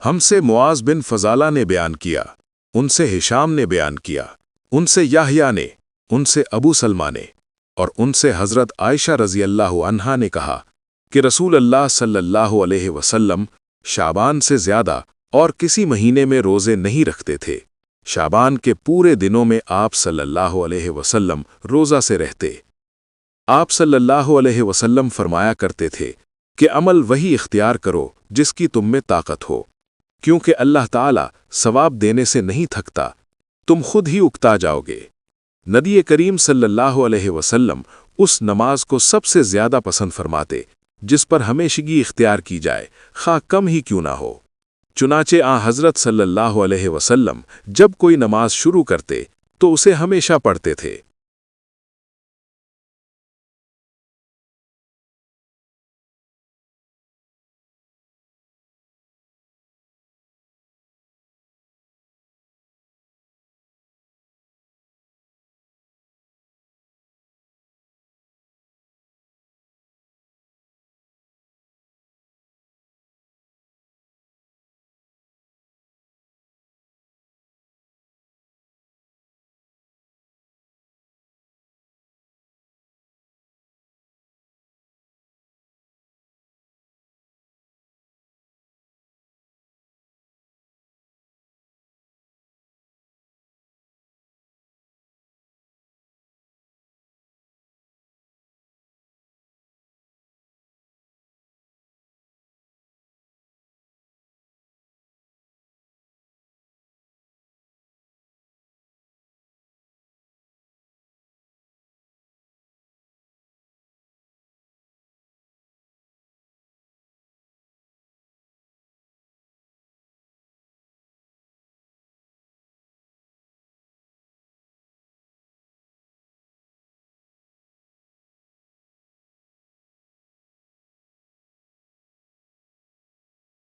हमसे मुआज बिन फजाला ने बयान किया, उनसे हिशाम ने बयान किया, उनसे याहया ने, उनसे अबू सलमा ने और उनसे हज़रत आयशा रज़ी अल्लाह अन्हा ने कहा कि रसूल अल्लाह सल्लल्लाहु अलैहि वसल्लम शाबान से ज़्यादा और किसी महीने में रोज़े नहीं रखते थे। शाबान के पूरे दिनों में आप सल्लल्लाहु अलैहि वसल्लम रोज़ा से रहते। आप सल्लल्लाहु अलैहि वसल्लम फरमाया करते थे कि अमल वही इख्तियार करो जिसकी तुम में ताकत हो, क्योंकि अल्लाह ताला सवाब देने से नहीं थकता, तुम खुद ही उकता जाओगे। नबी करीम सल्लल्लाहु अलैहि वसल्लम उस नमाज को सबसे ज़्यादा पसंद फरमाते जिस पर हमेशगी इख्तियार की जाए, खा कम ही क्यों ना हो। चुनाचे हज़रत सल्लल्लाहु अलैहि वसल्लम जब कोई नमाज शुरू करते तो उसे हमेशा पढ़ते थे।